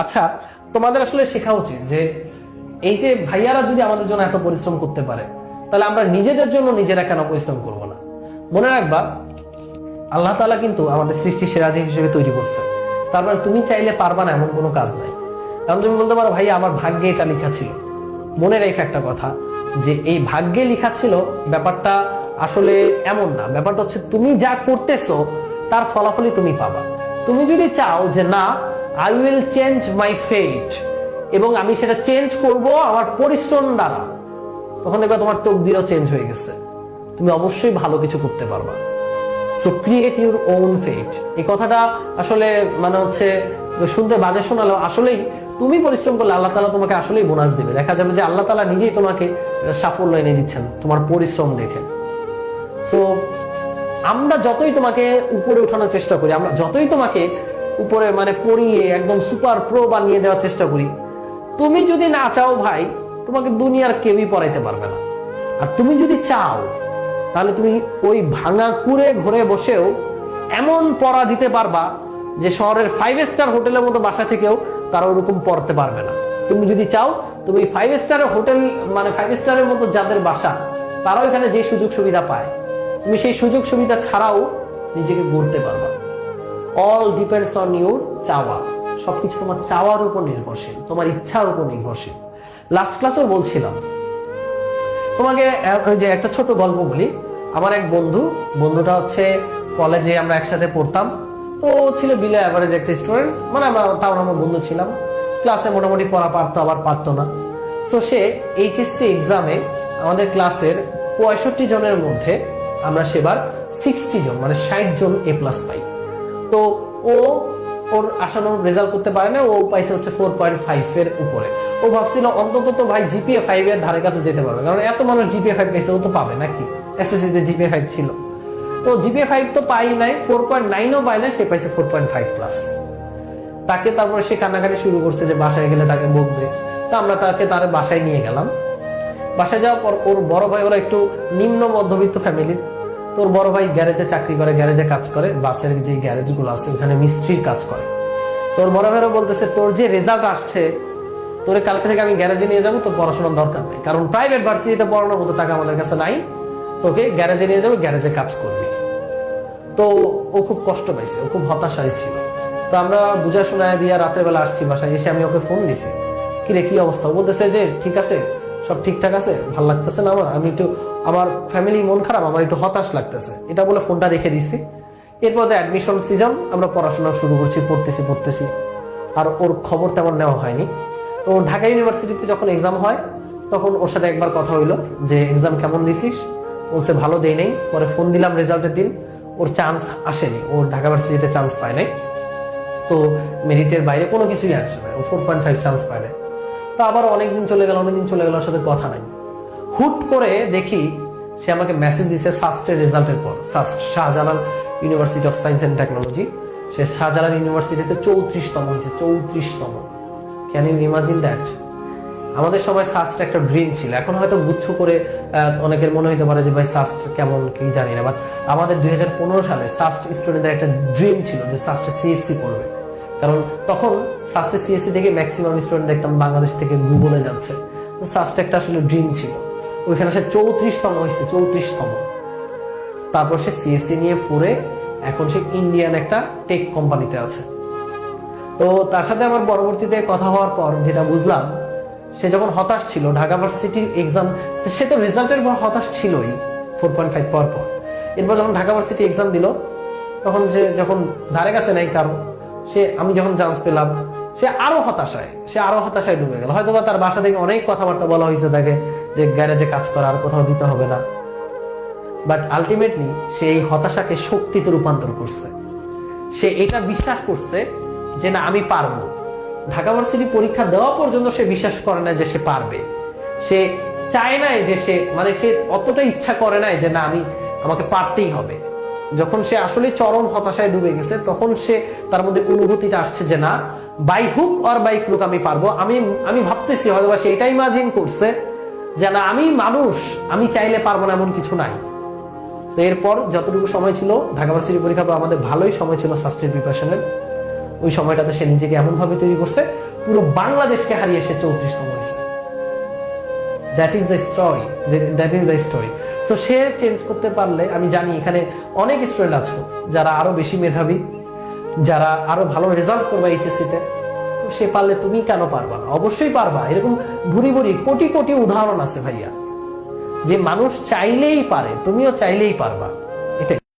আচ্ছা, তোমাদের আসলে শেখা উচিত যে এই যে ভাইয়ারা যদি আমাদের জন্য এত পরিশ্রম করতে পারে, তাহলে আমরা নিজেদের জন্য নিজেরা কেন পরিশ্রম করব না? মনে রাখবা, আল্লাহ তাআলা কিন্তু আমাদের সৃষ্টি সেরা জীব হিসেবে তৈরি করছে। তারপরে তুমি চাইলে পারবা না এমন কোনো কাজ নাই। কারণ তুমি বলতে পারো, ভাই আমার ভাগ্যে এটা লেখা ছিল। মনে রেখে একটা কথা, যে এই ভাগ্যে লেখা ছিল ব্যাপারটা আসলে এমন না। ব্যাপারটা হচ্ছে তুমি যা করতেছো তার ফলাফলই তুমি পাবা। তুমি যদি চাও যে না, আই উইল চেঞ্জ মাই ফেট, এবং আমি সেটা চেঞ্জ করব আমার পরিশ্রম দ্বারা, তখন দেখবা তোমার তকদিরও চেঞ্জ হয়ে গেছে। তুমি অবশ্যই ভালো কিছু করতে পারবা। So create your own fate. এই কথাটা আসলে মানে হচ্ছে শুনতে বাজে শোনালেও আসলেই তুমি পরিশ্রম করলে আল্লাহ তাআলা তোমাকে আসলেই বোনাস দিবে। দেখা যাবে যে আল্লাহ তাআলা নিজেই তোমাকে সাফল্য এনে দিচ্ছেন তোমার পরিশ্রম দেখে। সো আমরা যতই তোমাকে উপরে উঠানোর চেষ্টা করি, আমরা যতই তোমাকে উপরে মানে পড়িয়ে একদম সুপার প্রো বানিয়ে দেওয়ার চেষ্টা করি, তুমি যদি না চাও ভাই, তোমাকে দুনিয়ার কেউই পড়াইতে পারবে না। আর তুমি যদি চাও, তাহলে তুমি ওই ভাঙা কুড়ে ঘরে বসেও এমন পড়া দিতে পারবা যে শহরের 5 স্টার হোটেলের মতো বাসা থেকেও তারা ওরকম পড়তে পারবে না। তুমি যদি চাও, তুমি 5 স্টারের হোটেল মানে 5 স্টারের মতো যাদের বাসা, তারাও এখানে যে সুযোগ সুবিধা পায়, তুমি সেই সুযোগ সুবিধা ছাড়াও নিজেকে গড়তে পারবা। অল ডিপেন্ডস অন ইউর চাওয়া। সবকিছু তোমার চাওয়ার উপর নির্ভরশীল, তোমার ইচ্ছার উপর নির্ভরশীল। লাস্ট ক্লাসেও বলছিলাম তোমাকে যে একটা ছোট গল্প বলি। আমার এক বন্ধুটা হচ্ছে কলেজে আমরা একসাথে পড়তাম। তো ছিল বিলো অ্যাভারেজ একটা স্টুডেন্ট, মানে তাও আমরা বন্ধু ছিলাম। ক্লাসে মোটামুটি পড়া পারতো, আবার পারতো না। তো সে এইচএসসি এক্সামে আমাদের ক্লাসের 65 জনের মধ্যে আমরা সেবার 60 জন মানে 60 জন A+ পাই। তো ওর আশানুরূপ রেজাল্ট করতে পারে না, ও পাইছে হচ্ছে 4.5 এর উপরে। ও ভাবছিল অন্তত তো ভাই জিপিএ 5 এর ধারে কাছে যেতে পারবে, কারণ এত মানুষ জিপিএ 5 পেয়েছে, ও তো পাবে নাকি। এসএসসি তে জিপিএ 5 ছিল, তো জিপিএ 5 তো পাই নাই, 4.9ও পাই নাই, সে পাইছে 4.5+। তাকে তারপরে সে কান্নাকাটি শুরু করছে যে বাসায় গেলে তাকে বকবে। তো আমরা তার বাসায় নিয়ে গেলাম। বাসায় যাওয়ার পর ওর বড় ভাই, ওরা একটু নিম্ন মধ্যবিত্ত ফ্যামিলির, তোর বড় ভাই গ্যারেজে চাকরি করে, গ্যারেজে কাজ করে, বাসের যে গ্যারেজ গুলো আছে ওখানে মিস্ত্রির কাজ করে। তোর বড় ভাইও বলতেছে, তোর যে রেজাল্ট আসছে, তোরে কালকে থেকে আমি গ্যারেজে নিয়ে যাবো, তোর পড়াশোনার দরকার নেই, কারণ প্রাইভেট ভার্সিটিতে পড়ানোর মতো টাকা আমাদের কাছে নাই, তোকে গ্যারেজে নিয়ে যাবো, গ্যারেজে কাজ করবি। তো ও খুব কষ্ট পাইছে, ও খুব হতাশায় ছিল। তো আমরা বুঝা শোনায় দিয়া রাতের বেলা আসছি বাসায়, এসে আমি ওকে ফোন দিছি, কিরে কি অবস্থা? ও বলতেছে যে ঠিক আছে, সব ঠিকঠাক আছে, ভাল লাগতেছে না আমার, আমি একটু, আমার ফ্যামিলি মন খারাপ, আমার একটু হতাশ লাগতেছে, এটা বলে ফোনটা রেখে দিছি। এরপর অ্যাডমিশন সিজন, আমরা পড়াশোনা শুরু করছি, পড়তেছি। আর ওর খবর তেমন নেওয়া হয়নি। তো ঢাকা ইউনিভার্সিটিতে যখন এক্সাম হয়, তখন ওর সাথে একবার কথা হইলো যে এক্সাম কেমন দিছিস? বলছে ভালো দেই নেই। পরে ফোন দিলাম রেজাল্টের দিন, ওর চান্স আসেনি, ওর ঢাকা ভার্সিটিতে চান্স পায় নাই। তো মেরিটের বাইরে কোনো কিছুই আসে না, ও 4.5 চান্স পায় নাই। তো আবার অনেকদিন চলে গেল, ওর সাথে কথা নাই। হুট করে দেখি সে আমাকে মেসেজ দিছে সাস্টের রেজাল্টের পর। SUST Shahjalal university of science and technology, সে শাহজালাল ইউনিভার্সিটিতে 34তম হয়েছে, 34তম। Can you imagine that? আমাদের সবাই সাস্ট একটা ড্রিম ছিল, এখন হয়তো গুচ্ছ করে অনেকের মনে হতে পারে যে ভাই সাস্ট কেমন কি জানি না, বাট আমাদের 2015 সালে সাস্ট স্টুডেন্টদের একটা ড্রিম ছিল যে সাস্টে সিএসসি করবে। কারণ তখন সাস্টে সিএসসি থেকে ম্যাক্সিমাম স্টুডেন্ট দেখতাম বাংলাদেশ থেকে গুগলে যাচ্ছে। তো সাস্ট একটা আসলে ড্রিম ছিল। ওইখানে সে 34তম হয়েছে, 34তম। তারপর সে সিএসসি নিয়ে পড়ে এখন সে ইন্ডিয়ান একটা টেক কোম্পানিতে আছে। তো তার সাথে আমার পরবর্তীতে কথা হওয়ার পর যেটা বুঝলাম, সে যখন হতাশ ছিল ঢাকা ভার্সিটির এক্সাম, সে তো রেজাল্টের পর হতাশ ছিলই 4.5 পর। এরপর যখন ঢাকা ভার্সিটি এক্সাম দিল, তখন সে যখন ধারে কাছে নাই কারো, আমি যখন চান্স পেলাম, সে আরো হতাশায় ডুবে গেল। হয়তো তার বাসা থেকে অনেক কথাবার্তা বলা হয়েছে তাকে যে গ্যারেজে কাজ করা, আর কোথাও দিতে হবে না। বাট আলটিমেটলি সে এই হতাশাকে শক্তিতে রূপান্তর করছে। সে এটা বিশ্বাস করছে যে না, আমি পারবো। ঢাকা ভার্সিটি পরীক্ষা দেওয়া পর্যন্ত সে বিশ্বাস করে না যে সে পারবে। সে চায় নাই যে সে অতটা ইচ্ছা করে নাই যে না, আমাকে পারতেই হবে। যখন সে আসলে চরম হতাশায় ডুবে গেছে, তখন তার মধ্যে অনুভূতিটা আসছে যে না, by hook or by crook আমি পারবো। আমি ভাবতেছি হয়তো সে এটাই ইমাজিন করছে যে না, আমি মানুষ, আমি চাইলে পারবো না এমন কিছু নাই। তো এরপর যতটুকু সময় ছিল ঢাকা ভার্সিটি পরীক্ষা, আমাদের ভালোই সময় ছিল সাস্টের প্রিপারেশনের। ও ওই সময়টাতে সে নিজেকে এমন ভাবে তৈরি করছে, পুরো বাংলাদেশকে হারিয়ে সে 34তম হয়েছে। That is the story, that is the story. তো সে চেঞ্জ করতে পারলে, আমি জানি এখানে অনেক স্টুডেন্ট আছো যারা আরো বেশি মেধাবী, যারা আরো ভালো রেজাল্ট করবে এইচএসসি তে, সে পারলে তুমি কেন পারবা না? অবশ্যই পারবা। এরকম ভুরি ভুরি কোটি কোটি উদাহরণ আছে ভাইয়া, যে মানুষ চাইলেই পারে, তুমিও চাইলেই পারবা।